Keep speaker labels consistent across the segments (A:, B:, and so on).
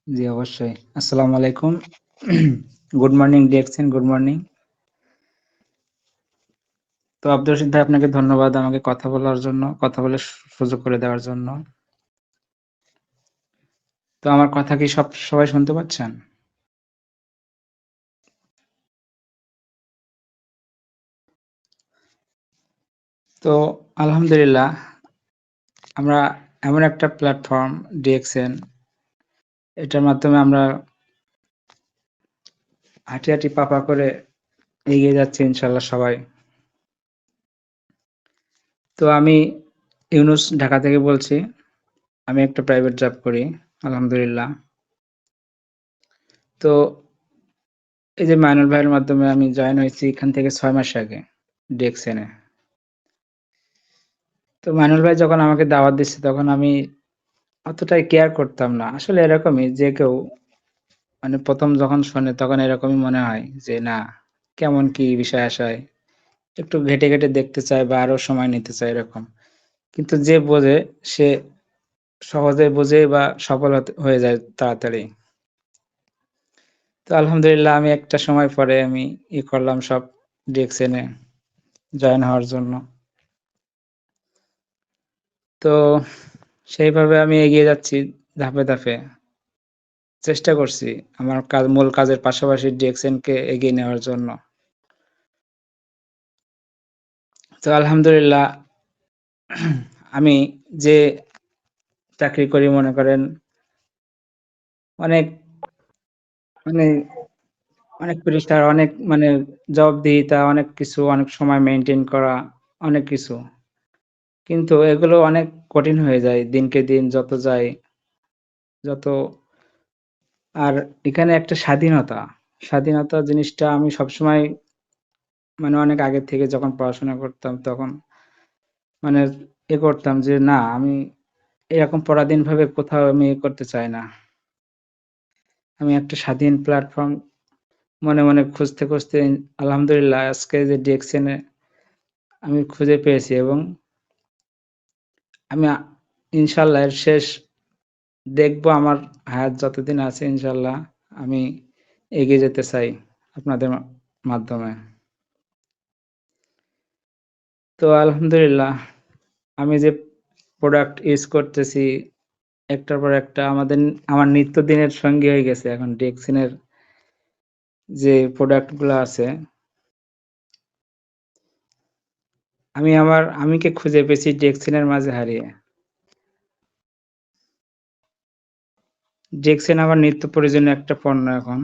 A: জি, অবশ্যই। আসসালামু আলাইকুম। Good morning DXN, good morning. তো আব্দুল রশিদ ভাই, আপনাকে ধন্যবাদ আমাকে কথা বলার জন্য, কথা বলার সুযোগ করে দেওয়ার জন্য। তো আমার কথা কি সবাই শুনতে পাচ্ছেন? তো আলহামদুলিল্লাহ, আমরা এমন একটা প্ল্যাটফর্ম ডিএক্সএন, এটার মাধ্যমে আমরা হাঁটি হাঁটি পা পা করে এগিয়ে যাচ্ছি ইনশাল্লাহ সবাই। তো আমি ইউনুস, ঢাকা থেকে বলছি। আমি একটা প্রাইভেট জব করি, আলহামদুলিল্লাহ। তো এই যে মাইনুল ভাইয়ের মাধ্যমে আমি জয়েন হয়েছি এখান থেকে 6 মাস আগে ডিএক্সএনে। তো মাইনুল ভাই যখন আমাকে দাওয়াত দিচ্ছে তখন আমি অতটাই কেয়ার করতাম না। আসলে এরকমই, যে কেউ মানে প্রথম যখন শোনে তখন এরকমই মনে হয় যে না, কেমন কি বিষয় আশায় একটু ঘেটে ঘেটে দেখতে চায় বা আরো সময় নিতে চায় এরকম। কিন্তু যে বোঝে সে সহজে বোঝে বা সফল হয়ে যায় তাড়াতাড়ি। তো আলহামদুলিল্লাহ, আমি একটা সময় পরে আমি করলাম সব ডিএক্সএনে জয়েন হওয়ার জন্য। তো সেইভাবে আমি এগিয়ে যাচ্ছি ধাপে ধাপে। চেষ্টা করছি আমার মূল কাজের পাশাপাশি ডিএক্সএন কে এগিয়ে নেওয়ার জন্য। তো আলহামদুলিল্লাহ, আমি যে চাকরি করি, মনে করেন অনেক মানে অনেক পরিষ্কার, অনেক জবাবদিহিতা, অনেক কিছু, অনেক সময় মেনটেন করা, অনেক কিছু। কিন্তু এগুলো অনেক কঠিন হয়ে যায় দিনকে দিন যত যায়, যত। আর এখানে একটা স্বাধীনতা, স্বাধীনতা জিনিসটা আমি সবসময় অনেক আগে থেকে যখন পড়াশোনা করতাম তখন মানে করতাম যে না, আমি এরকম পরাধীনভাবে কোথাও আমি করতে চাই না। আমি একটা স্বাধীন প্ল্যাটফর্ম মনে মনে খুঁজতে খুঁজতে আলহামদুলিল্লাহ আজকে যে ডিএক্সএন এ আমি খুঁজে পেয়েছি, এবং আমি ইনশাল্লাহ এর শেষ দেখবো। আমার হায়াত যতদিন আছে ইনশাল্লাহ আমি এগিয়ে যেতে চাই আপনাদের মাধ্যমে। তো আলহামদুলিল্লাহ, আমি যে প্রোডাক্ট ইউজ করতেছি একটার পর একটা আমার নিত্যদিনের সঙ্গী হয়ে গেছে এখন ডিএক্সএন এর যে প্রোডাক্ট গুলো আছে। আমিকে খুঁজে পেয়েছি ডিএক্সএন এর মাঝে হারিয়ে। ডিএক্সএন আমার নিত্য প্রয়োজনীয় একটা পণ্য এখন।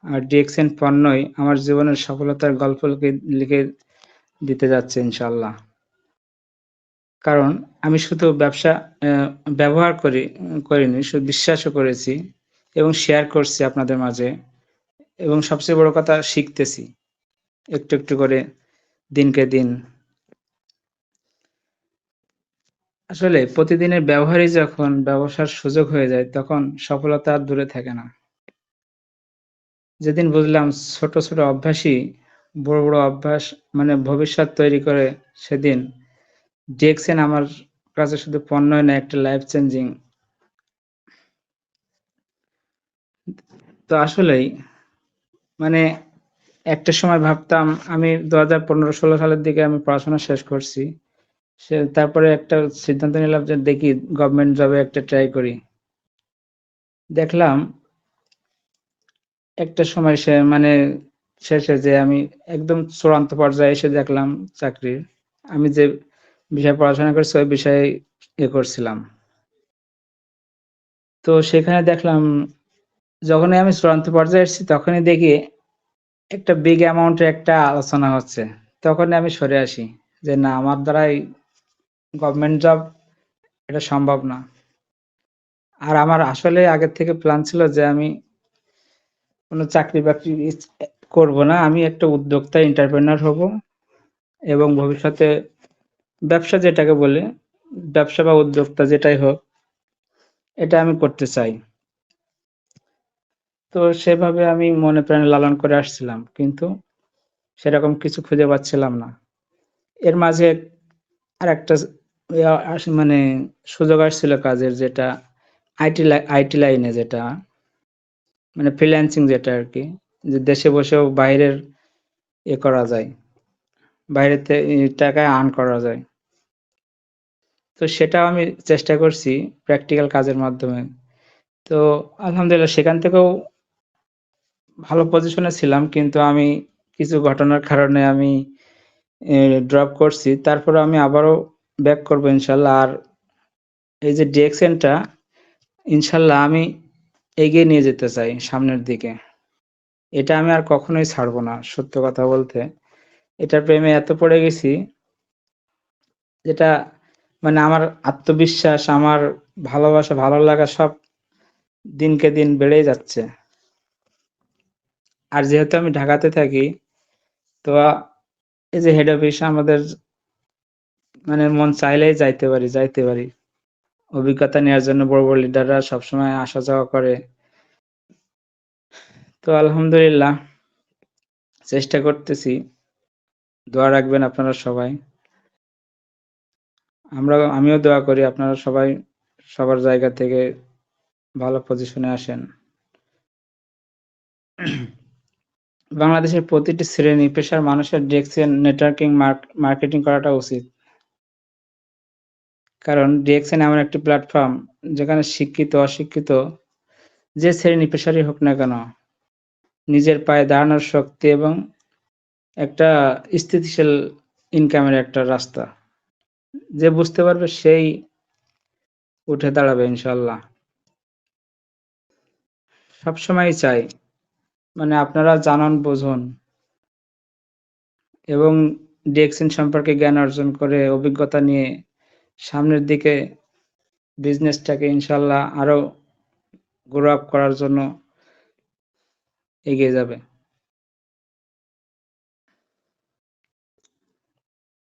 A: আর ডিএক্সএন পণ্যই আমার জীবনের সফলতার গল্প লিখে দিতে যাচ্ছে ইনশাল্লাহ। কারণ আমি শুধু ব্যবহার করিনি, শুধু বিশ্বাসও করেছি এবং শেয়ার করছি আপনাদের মাঝে। এবং সবচেয়ে বড় কথা, শিখতেছি একটু একটু করে দিনকে দিন। আসলে প্রতিদিনের ব্যবহারই যখন ব্যবসার সুযোগ হয়ে যায় তখন সফলতা আর দূরে থাকে না। যেদিন বুঝলাম ছোট ছোট অভ্যাসই বড় বড় অভ্যাস ভবিষ্যৎ তৈরি করে, সেদিন ডিএক্সএন আমার কাছে শুধু পণ্যই না, একটা লাইফ চেঞ্জিং। তো আসলেই মানে একটা সময় ভাবতাম, আমি 2015-16 সালের দিকে আমি পড়াশোনা শেষ করছি। তারপরে একটা সিদ্ধান্ত নিলাম যে দেখি গভর্নমেন্ট জবে একটা ট্রাই করি। দেখলাম একটা সময় শেষে যে আমি একদম চূড়ান্ত পর্যায়ে এসে দেখলাম চাকরির, আমি যে বিষয়ে পড়াশোনা করছি ওই বিষয়ে করছিলাম। তো সেখানে দেখলাম, যখনই আমি চূড়ান্ত পর্যায়ে এসেছি তখনই দেখি একটা বিগ অ্যামাউন্টের একটা আলোচনা হচ্ছে। তখনই আমি সরে আসি যে না, আমার দ্বারাই গভর্নমেন্ট জব এটা সম্ভব না। আর আমার আসলে আগের থেকে প্ল্যান ছিল যে আমি কোনো চাকরি বাকরি করব না, আমি একটা উদ্যোক্তা, এন্টারপ্রেনার হব এবং ভবিষ্যতে ব্যবসা যেটাকে বলে, ব্যবসা বা উদ্যোক্তা যেটাই হোক, এটা আমি করতে চাই। তো সেভাবে আমি মনে প্রাণে লালন করে আসছিলাম, কিন্তু সেরকম কিছু খুঁজে পাচ্ছিলাম না। এর মাঝে আর একটা মানে সুযোগ আসছিল কাজের, যেটা আইটি লাইনে, যেটা মানে ফ্রিল্যান্সিং যেটা আরকি। যে দেশে বসেও বাইরের করা যায়। বাইরে টাকা আর্ন করা যায়। তো সেটাও আমি চেষ্টা করছি প্র্যাকটিক্যাল কাজের মাধ্যমে। তো আলহামদুলিল্লাহ সেখান থেকেও ভালো পজিশনে ছিলাম। কিন্তু আমি কিছু ঘটনার কারণে আমি এ ড্রপ করছি। তারপরেও আমি আবারও ব্যাক করব ইনশাআল্লাহ। আর এই যে ডিএক্সএন টা ইনশাআল্লাহ আমি এগিয়ে নিয়ে যেতে চাই সামনের দিকে। এটা আমি আর কখনোই ছাড়বো না সত্য কথা বলতে। এটার প্রেমে এত পড়ে গেছি যেটা মানে আমার আত্মবিশ্বাস, আমার ভালোবাসা, ভালো লাগা সব দিনকে দিন বেড়েই যাচ্ছে। আর যেহেতু আমি ঢাকাতে থাকি, তো এই যে হেড অফিস আমাদের মানে মন চাইলেই যাইতে পারি। অভিজ্ঞতা নেওয়ার জন্য বড়, বড় লিডাররা সবসময় আসা যাওয়া করে। তো আলহামদুলিল্লাহ চেষ্টা করতেছি। দোয়া রাখবেন আপনারা সবাই। আমিও দোয়া করি আপনারা সবাই সবার জায়গা থেকে ভালো পজিশনে আসেন। বাংলাদেশের প্রতিটি শ্রেণী পেশার মানুষের ডিএক্সএন নেটওয়ার্কিং মার্কেটিং করাটা উচিত। কারণ ডিএক্সএন এমন একটি প্ল্যাটফর্ম যেখানে শিক্ষিত অশিক্ষিত যে শ্রেণী পেশারই হোক না কেন নিজের পায়ে দাঁড়ানোর শক্তি এবং একটা স্থিতিশীল ইনকামের একটা রাস্তা। যে বুঝতে পারবে সেই উঠে দাঁড়াবে ইনশাল্লাহ। সবসময়ই চাই মানে আপনারা জানুন বুঝুন এবং ডিএক্সএন সম্পর্কে জ্ঞান অর্জন করে অভিজ্ঞতা নিয়ে সামনের দিকে বিজনেসটাকে ইনশাল্লাহ আরো গ্রো আপ করার জন্য এগিয়ে যাবে।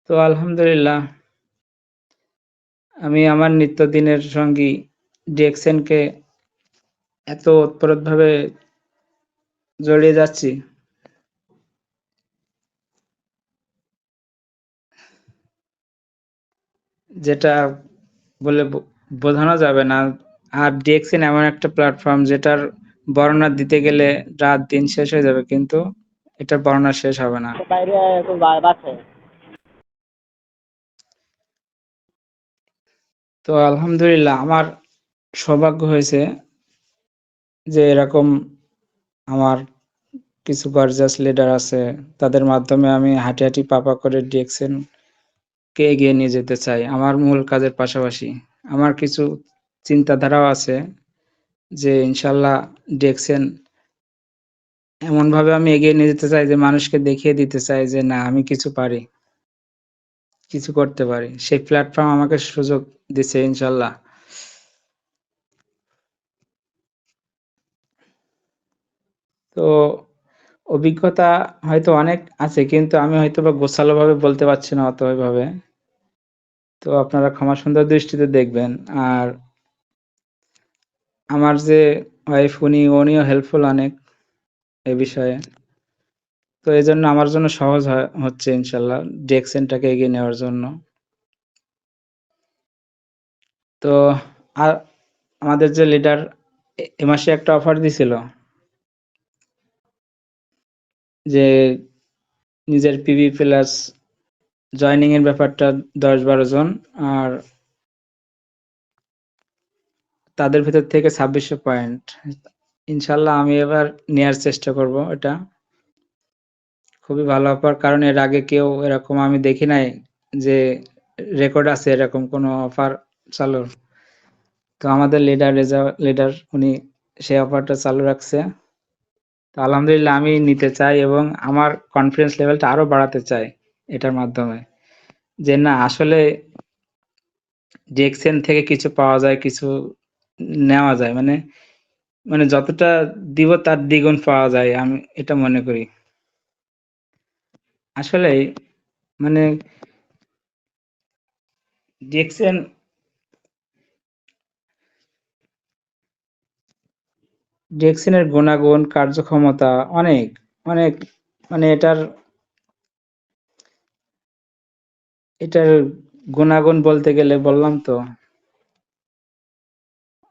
A: তো আলহামদুলিল্লাহ আমি আমার নিত্যদিনের সঙ্গী ডিএক্সএনকে এত ওতপ্রোতভাবে জড়িয়ে যাচ্ছি যেটা বলে বোঝানো যাবে না। আর ডিএক্সএন এমন একটা প্ল্যাটফর্ম যেটার বর্ণনা দিতে গেলে রাত দিন শেষ হয়ে যাবে, কিন্তু এটার বর্ণনা শেষ হবে না। তো আলহামদুলিল্লাহ আমার সৌভাগ্য হয়েছে যে এরকম আমার কিছু গর্জাস লিডার আছে, তাদের মাধ্যমে আমি হাঁটি হাঁটি পা করে ডিএক্সএন কে এগিয়ে নিয়ে যেতে চাই আমার মূল কাজের পাশাপাশি। আমার কিছু চিন্তাধারাও আছে যে ইনশাল্লাহ ডিএক্সএন এমনভাবে আমি এগিয়ে নিয়ে যেতে চাই যে মানুষকে দেখিয়ে দিতে চাই যে না আমি কিছু পারি, কিছু করতে পারি। সেই প্ল্যাটফর্ম আমাকে সুযোগ দিছে ইনশাল্লাহ। তো অভিজ্ঞতা হয়তো অনেক আছে কিন্তু আমি হয়তোবা গোছালোভাবে বলতে পারছি না অত ওইভাবে। তো আপনারা ক্ষমা সুন্দর দৃষ্টিতে দেখবেন। আর আমার যে ওয়াইফ উনিও হেল্পফুল অনেক এ বিষয়ে। তো এজন্য আমার জন্য সহজ হচ্ছে ইনশাল্লাহ ডিএক্সএনটাকে এগিয়ে নেওয়ার জন্য। তো আর আমাদের যে লিডার এ মাসে একটা অফার দিছিল যে নিজের পিভি প্লাস জয়েনিং এর ব্যাপারটা ১০-১২ জন আর তাদের ভেতর থেকে ২৬০০ পয়েন্ট। ইনশাল্লাহ আমি এবার নেয়ার চেষ্টা করব এটা। খুবই ভালো অফার, কারণ এর আগে কেউ এরকম আমি দেখি নাই যে রেকর্ড আছে এরকম কোনো অফার চালুর। তো আমাদের লিডার উনি সেই অফারটা চালু রাখছে। তো আলহামদুলিল্লাহ আমি নিতে চাই এবং আমার কনফিডেন্স লেভেলটা আরো বাড়াতে চাই এটার মাধ্যমে। যে না আসলে ডিএক্সএন থেকে কিছু পাওয়া যায়, কিছু নেওয়া যায়। মানে মানে যতটা দিব তার দ্বিগুণ পাওয়া যায় আমি এটা মনে করি। আসলেই মানে ডিএক্সএন ডিএক্সএন এর গুণাগুণ, কার্যক্ষমতা অনেক, অনেক মানে এটার গুণাগুণ বলতে গেলে বললাম তো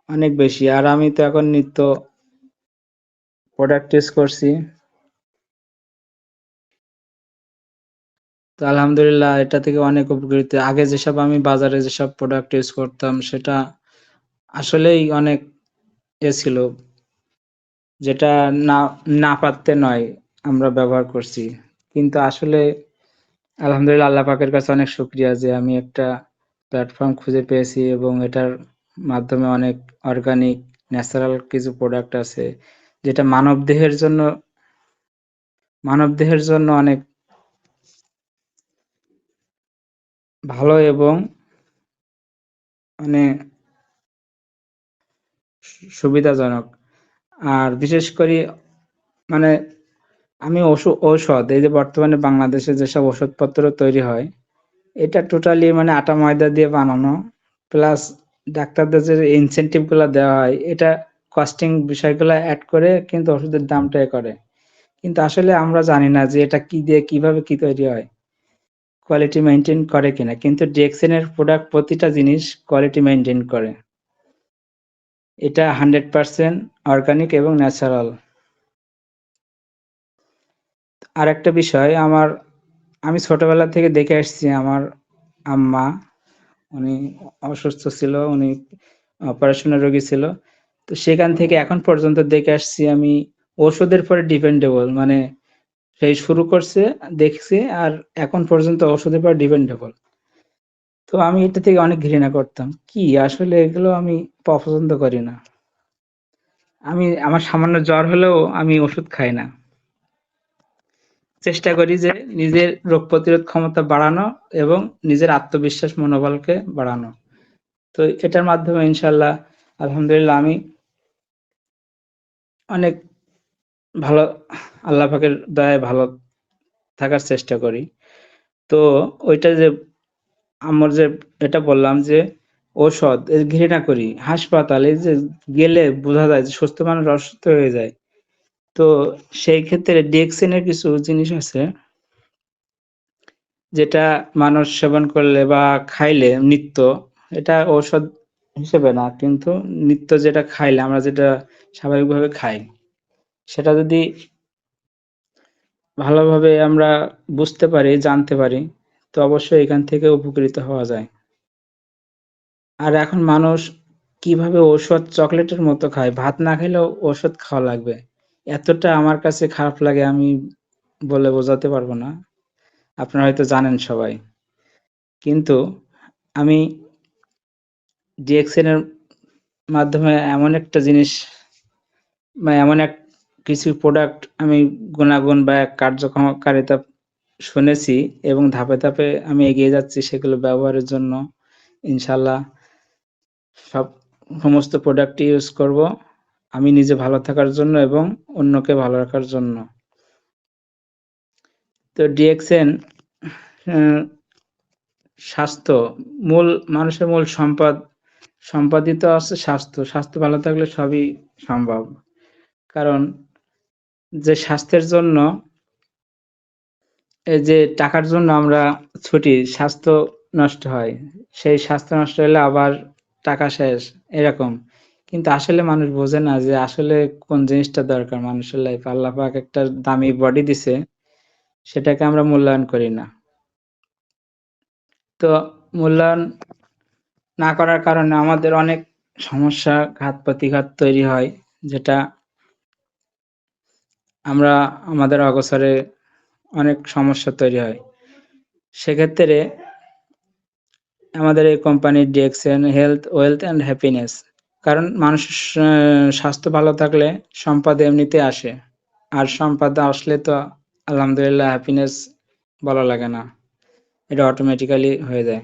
A: অনেক বেশি। আর আমি তো এখন প্রোডাক্ট ইউজ করছি। তো আলহামদুলিল্লাহ এটা থেকে অনেক উপকৃত। আগে যেসব আমি বাজারে যেসব প্রোডাক্ট ইউজ করতাম সেটা আসলেই অনেক ছিল, যেটা না না পারতে নয় আমরা ব্যবহার করছি। কিন্তু আসলে আলহামদুলিল্লাহ আল্লাহ পাকের কাছে অনেক শুকরিয়া যে আমি একটা প্ল্যাটফর্ম খুঁজে পেয়েছি এবং এটার মাধ্যমে অনেক অর্গানিক ন্যাচারাল কিছু প্রোডাক্ট আছে যেটা মানবদেহের জন্য অনেক ভালো এবং মানে সুবিধাজনক। আর বিশেষ করে মানে আমি ঔষধ এই যে বর্তমানে বাংলাদেশে যেসব ওষুধপত্র তৈরি হয় এটা টোটালি মানে আটা ময়দা দিয়ে বানানো, প্লাস ডাক্তারদের যে ইনসেনটিভ গুলা দেওয়া হয় এটা কস্টিং বিষয়গুলো অ্যাড করে কিন্তু ওষুধের দামটা করে। কিন্তু আসলে আমরা জানি না যে এটা কি দিয়ে কিভাবে কি তৈরি হয়, কোয়ালিটি মেনটেন করে কিনা। কিন্তু ডিএক্সএন এর প্রোডাক্ট প্রতিটা জিনিস কোয়ালিটি মেনটেন করে। এটা 100% অর্গানিক এবং ন্যাচারাল। আর একটা বিষয় আমি ছোটবেলা থেকে দেখে আসছি আমার আম্মা, উনি অসুস্থ ছিল, উনি অপারেশনের রোগী ছিল। তো সেখান থেকে এখন পর্যন্ত দেখে আসছি আমি ওষুধের পরে ডিপেন্ডেবল, মানে সেই শুরু করছে দেখছি আর এখন পর্যন্ত ওষুধের পর ডিপেন্ডেবল। তো আমি এটা থেকে অনেক ঘৃণা করতাম, কি আসলে এগুলো আমি পছন্দ করি না। আমার সামান্য জ্বর হলেও আমি ওষুধ খাই না, চেষ্টা করি যে নিজের রোগ প্রতিরোধ ক্ষমতা বাড়ানো এবং নিজের আত্মবিশ্বাস মনোবলকে বাড়ানো। তো এটার মাধ্যমে ইনশাল্লাহ আলহামদুলিল্লাহ আমি অনেক ভালো, আল্লাহ পাকের দয়ায় ভালো থাকার চেষ্টা করি। তো ওইটা যে আমার যে এটা বললাম যে ঔষধ ঘৃণা করি, হাসপাতালে যে গেলে বোঝা যায় যে সুস্থ মানুষ অসুস্থ হয়ে যায়। তো সেই ক্ষেত্রে ডিএক্সিনের কিছু জিনিস আছে যেটা মানুষ সেবন করলে বা খাইলে নিত্য, এটা ঔষধ হিসেবে না কিন্তু নিত্য যেটা খাইলে আমরা যেটা স্বাভাবিকভাবে খাই সেটা যদি ভালোভাবে আমরা বুঝতে পারি, জানতে পারি, তো অবশ্যই এখান থেকে উপকৃত হওয়া যায়। আর এখন মানুষ কিভাবে ঔষধ চকলেটের মতো খায়, ভাত না খেলেও ঔষধ খাওয়া লাগবে। এতটা আমার কাছে খারাপ লাগে আমি বলে বোঝাতে পারবো না। আপনারা হয়তো জানেন সবাই। কিন্তু আমি ডিএক্সএন এর মাধ্যমে এমন একটা জিনিস বা এমন কিছু প্রোডাক্ট আমি গুণাগুণ বা কার্যকারিতা শুনেছি এবং ধাপে ধাপে আমি এগিয়ে যাচ্ছি সেগুলো ব্যবহারের জন্য। ইনশাল্লাহ সব সমস্ত প্রোডাক্ট ইউজ করব আমি নিজে ভালো থাকার জন্য এবং অন্যকে ভালো রাখার জন্য। তো ডিএক্সএন স্বাস্থ্য মূল, মানুষের মূল সম্পাদিত আছে স্বাস্থ্য। স্বাস্থ্য ভালো থাকলে সবই সম্ভব। কারণ যে স্বাস্থ্যের জন্য, এই যে টাকার জন্য আমরা ছুটি, স্বাস্থ্য নষ্ট হয়, সেই স্বাস্থ্য নষ্ট হলে আবার টাকা শেষ, এরকম। কিন্তু আসলে মানুষ বোঝে না যে আসলে কোন জিনিসটা দরকার মানুষের লাইফ। আল্লাহ পাক একটা দামি বডি দিছে, সেটাকে আমরা মূল্যায়ন করি না। তো মূল্যায়ন না করার কারণে আমাদের অনেক সমস্যা, ঘাত-প্রতিঘাত তৈরি হয়, যেটা আমরা আমাদের অগোচরে অনেক সমস্যা তৈরি হয়। সেক্ষেত্রে আমাদের এই কোম্পানির DXN health, wealth and happiness. কারণ মানুষের স্বাস্থ্য ভালো থাকলে সম্পদ এমনিতে আসে। আর সম্পদ আসলে তো আলহামদুলিল্লাহ হ্যাপিনেস বলা লাগে না। এটা অটোমেটিক্যালি হয়ে যায়।